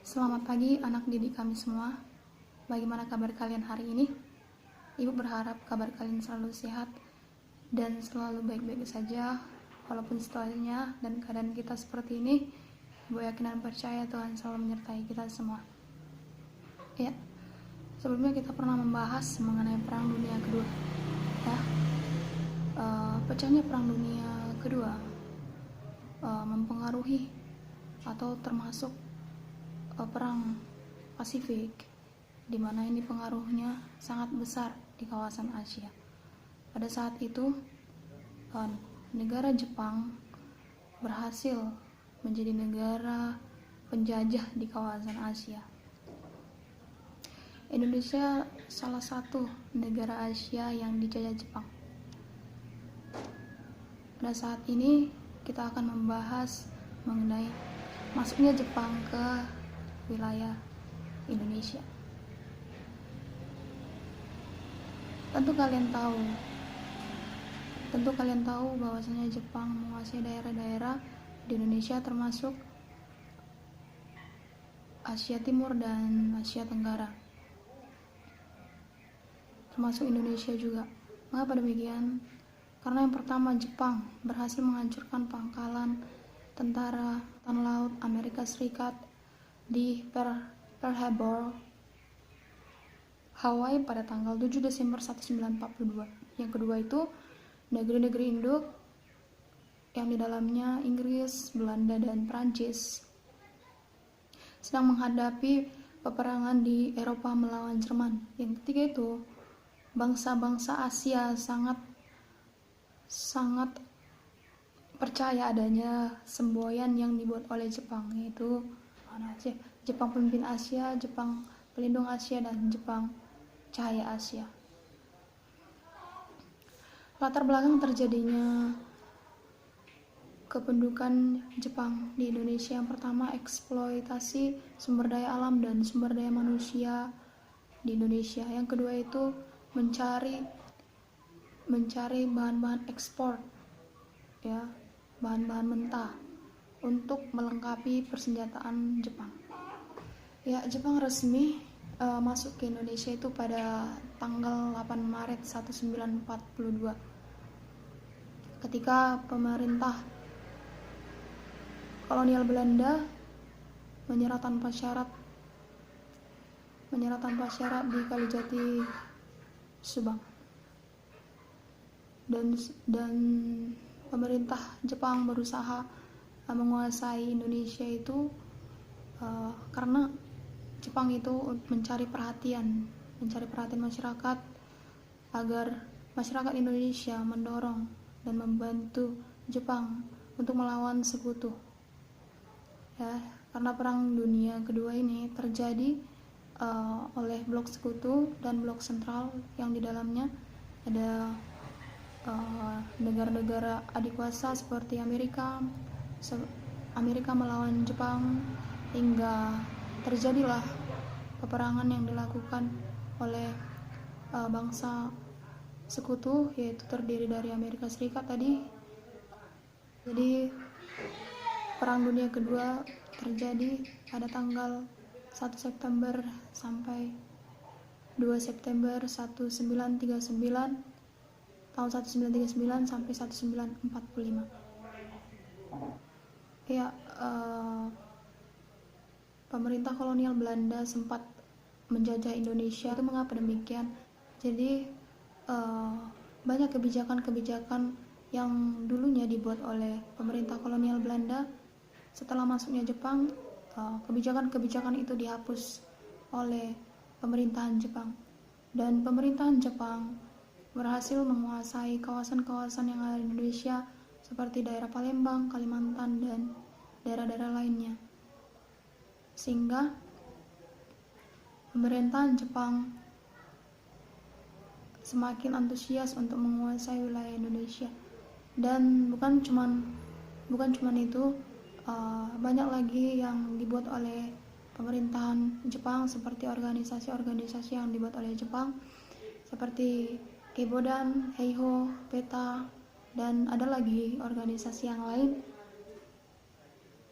Selamat pagi anak didik kami semua. Bagaimana kabar kalian hari ini? Ibu berharap kabar kalian selalu sehat dan selalu baik-baik saja. Walaupun situasinya dan keadaan kita seperti ini, Ibu yakin dan percaya Tuhan selalu menyertai kita semua. Ya, sebelumnya kita pernah membahas mengenai Perang Dunia Kedua. Ya, pecahnya Perang Dunia Kedua mempengaruhi atau termasuk Perang Pasifik, di mana ini pengaruhnya sangat besar di kawasan Asia. Pada saat itu, negara Jepang berhasil menjadi negara penjajah di kawasan Asia. Indonesia salah satu negara Asia yang dijajah Jepang. Pada saat ini kita akan membahas mengenai masuknya Jepang ke wilayah Indonesia. Tentu kalian tahu bahwasanya Jepang menguasai daerah-daerah di Indonesia termasuk Asia Timur dan Asia Tenggara, termasuk Indonesia juga. Mengapa demikian? Karena yang pertama, Jepang berhasil menghancurkan pangkalan tentara Angkatan Laut Amerika Serikat di Pearl Harbor, Hawaii pada tanggal 7 Desember 1942. Yang kedua itu negeri-negeri induk yang di dalamnya Inggris, Belanda, dan Prancis sedang menghadapi peperangan di Eropa melawan Jerman. Yang ketiga itu bangsa-bangsa Asia sangat percaya adanya semboyan yang dibuat oleh Jepang, yaitu Jepang Pemimpin Asia, Jepang Pelindung Asia, dan Jepang Cahaya Asia. Latar belakang terjadinya kependudukan Jepang di Indonesia, yang pertama eksploitasi sumber daya alam dan sumber daya manusia di Indonesia. Yang kedua itu mencari bahan-bahan ekspor, ya, bahan-bahan mentah untuk melengkapi persenjataan Jepang. Ya, Jepang resmi masuk ke Indonesia itu pada tanggal 8 Maret 1942 ketika pemerintah kolonial Belanda menyerah tanpa syarat di Kalijati, Subang, dan pemerintah Jepang berusaha menguasai Indonesia itu karena Jepang itu mencari perhatian masyarakat, agar masyarakat Indonesia mendorong dan membantu Jepang untuk melawan sekutu. Ya, karena Perang Dunia Kedua ini terjadi oleh blok sekutu dan blok sentral yang di dalamnya ada negara-negara adikuasa seperti Amerika melawan Jepang, hingga terjadilah peperangan yang dilakukan oleh bangsa sekutu, yaitu terdiri dari Amerika Serikat tadi. Jadi Perang Dunia Kedua terjadi pada tanggal 1 September sampai 2 September 1939, tahun 1939 sampai 1945. Ya, pemerintah kolonial Belanda sempat menjajah Indonesia. Itu mengapa demikian? Jadi banyak kebijakan-kebijakan yang dulunya dibuat oleh pemerintah kolonial Belanda, setelah masuknya Jepang, kebijakan-kebijakan itu dihapus oleh pemerintahan Jepang, dan pemerintahan Jepang berhasil menguasai kawasan-kawasan yang ada di Indonesia seperti daerah Palembang, Kalimantan, dan daerah-daerah lainnya, sehingga pemerintahan Jepang semakin antusias untuk menguasai wilayah Indonesia. Dan bukan cuman itu, banyak lagi yang dibuat oleh pemerintahan Jepang, seperti organisasi-organisasi yang dibuat oleh Jepang seperti Keibodan, Heiho, PETA, dan ada lagi organisasi yang lain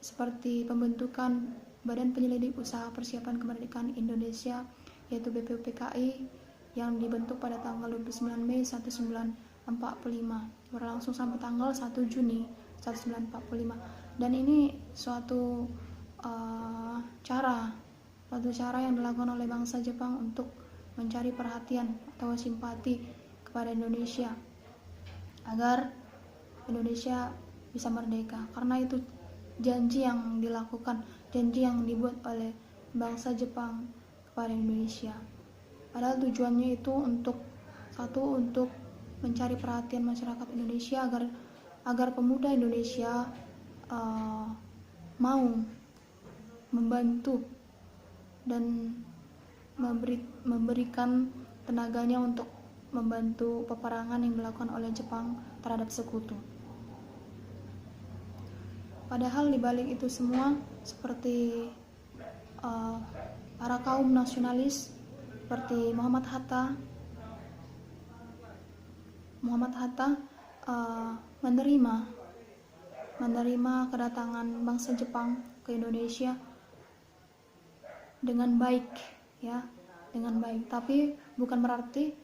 seperti pembentukan Badan Penyelidik Usaha Persiapan Kemerdekaan Indonesia, yaitu BPUPKI, yang dibentuk pada tanggal 29 Mei 1945, berlangsung sampai tanggal 1 Juni 1945. Dan ini suatu cara yang dilakukan oleh bangsa Jepang untuk mencari perhatian atau simpati kepada Indonesia agar Indonesia bisa merdeka. Karena itu janji yang dilakukan, janji yang dibuat oleh bangsa Jepang kepada Indonesia. Padahal tujuannya itu untuk mencari perhatian masyarakat Indonesia agar pemuda Indonesia mau membantu dan memberikan tenaganya untuk membantu peperangan yang dilakukan oleh Jepang terhadap sekutu. Padahal di balik itu semua, seperti para kaum nasionalis seperti Muhammad Hatta menerima kedatangan bangsa Jepang ke Indonesia dengan baik, Tapi bukan berarti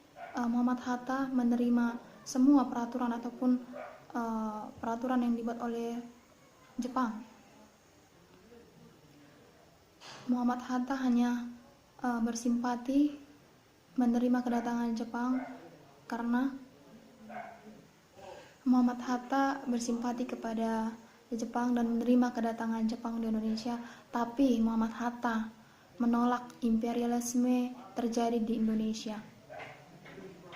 Muhammad Hatta menerima semua peraturan ataupun peraturan yang dibuat oleh Jepang. Muhammad Hatta hanya bersimpati menerima kedatangan Jepang karena Muhammad Hatta bersimpati kepada Jepang dan menerima kedatangan Jepang di Indonesia, tapi Muhammad Hatta menolak imperialisme terjadi di Indonesia.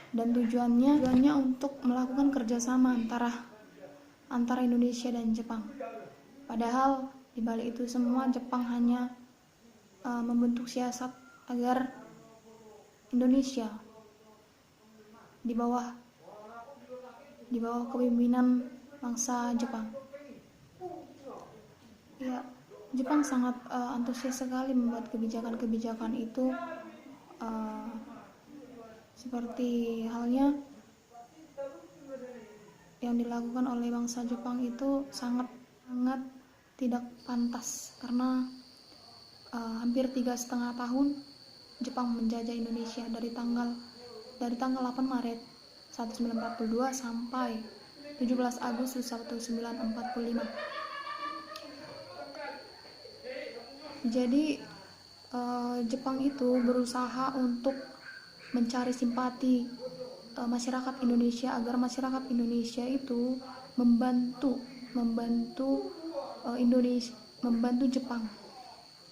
Dan tujuannya untuk melakukan kerjasama antara Indonesia dan Jepang. Padahal di balik itu semua Jepang hanya membentuk siasat agar Indonesia di bawah kepemimpinan bangsa Jepang. Ya, Jepang sangat antusias sekali membuat kebijakan-kebijakan itu, seperti halnya yang dilakukan oleh bangsa Jepang itu sangat tidak pantas, karena hampir 3,5 tahun Jepang menjajah Indonesia dari tanggal 8 Maret 1942 sampai 17 Agustus 1945. Jadi Jepang itu berusaha untuk mencari simpati masyarakat Indonesia agar masyarakat Indonesia itu membantu Jepang,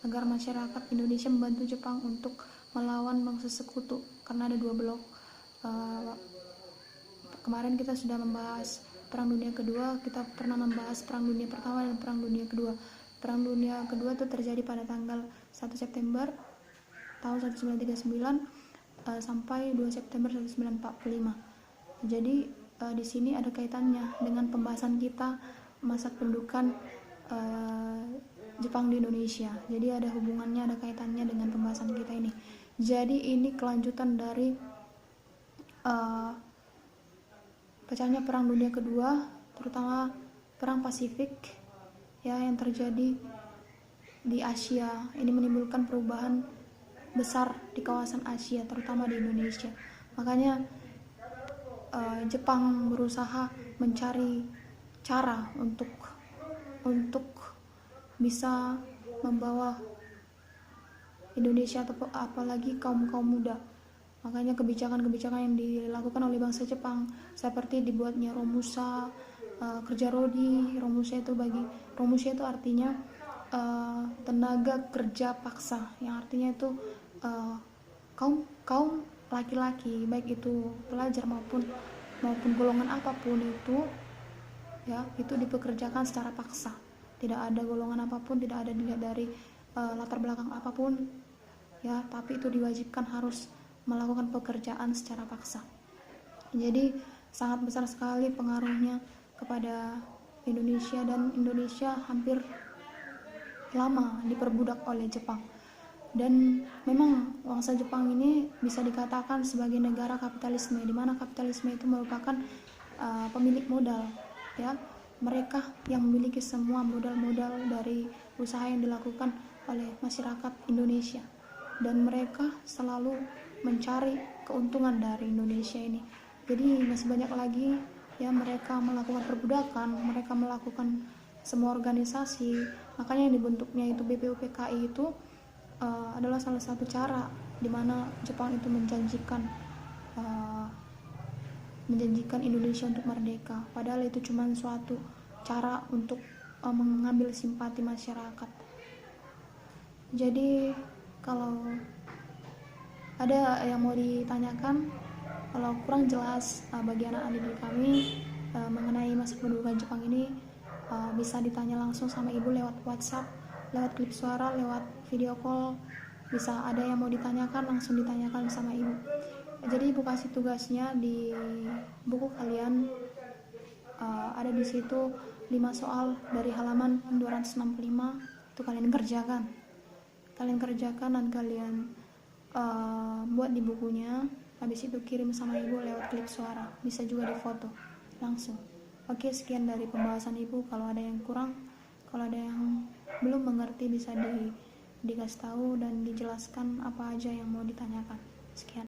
agar masyarakat Indonesia membantu Jepang untuk melawan bangsa sekutu, karena ada 2 blok. Kemarin kita sudah membahas Perang Dunia Kedua, kita pernah membahas Perang Dunia Pertama dan Perang Dunia Kedua. Perang Dunia Kedua itu terjadi pada tanggal 1 September tahun 1939 sampai 2 September 1945. Jadi di sini ada kaitannya dengan pembahasan kita masa pendudukan Jepang di Indonesia. Jadi ada hubungannya, ada kaitannya dengan pembahasan kita ini. Jadi ini kelanjutan dari pecahnya Perang Dunia Kedua, terutama Perang Pasifik yang terjadi di Asia. Ini menimbulkan perubahan besar di kawasan Asia, terutama di Indonesia. Makanya Jepang berusaha mencari cara untuk bisa membawa Indonesia, atau apalagi kaum muda. Makanya kebijakan-kebijakan yang dilakukan oleh bangsa Jepang seperti dibuatnya Romusa, kerja rodi. Romusa itu artinya tenaga kerja paksa, yang artinya itu kaum laki-laki, baik itu pelajar maupun golongan apapun itu, itu dipekerjakan secara paksa. Tidak ada golongan apapun, tidak ada dilihat dari latar belakang apapun, tapi itu diwajibkan harus melakukan pekerjaan secara paksa. Jadi sangat besar sekali pengaruhnya kepada Indonesia, dan Indonesia hampir lama diperbudak oleh Jepang. Dan memang bangsa Jepang ini bisa dikatakan sebagai negara kapitalisme, di mana kapitalisme itu merupakan pemilik modal, Mereka yang memiliki semua modal-modal dari usaha yang dilakukan oleh masyarakat Indonesia, dan mereka selalu mencari keuntungan dari Indonesia ini. Jadi masih banyak lagi ya mereka melakukan perbudakan, mereka melakukan semua organisasi. Makanya yang dibentuknya itu BPUPKI itu adalah salah satu cara di mana Jepang itu menjanjikan Indonesia untuk merdeka, padahal itu cuma suatu cara untuk mengambil simpati masyarakat. Jadi kalau ada yang mau ditanyakan, kalau kurang jelas bagi anak-anak didik kami mengenai masa pendudukan Jepang ini, bisa ditanya langsung sama ibu lewat WhatsApp, lewat klip suara, lewat video call. Bisa ada yang mau ditanyakan, langsung ditanyakan sama ibu. Jadi ibu kasih tugasnya di buku kalian, ada di situ 5 soal dari halaman 265, itu kalian kerjakan dan kalian buat di bukunya. Habis itu kirim sama ibu lewat klip suara, bisa juga difoto langsung. Oke, sekian dari pembahasan ibu. Kalau ada yang kurang, kalau ada yang belum mengerti, bisa dikasih tahu dan dijelaskan apa aja yang mau ditanyakan. Sekian.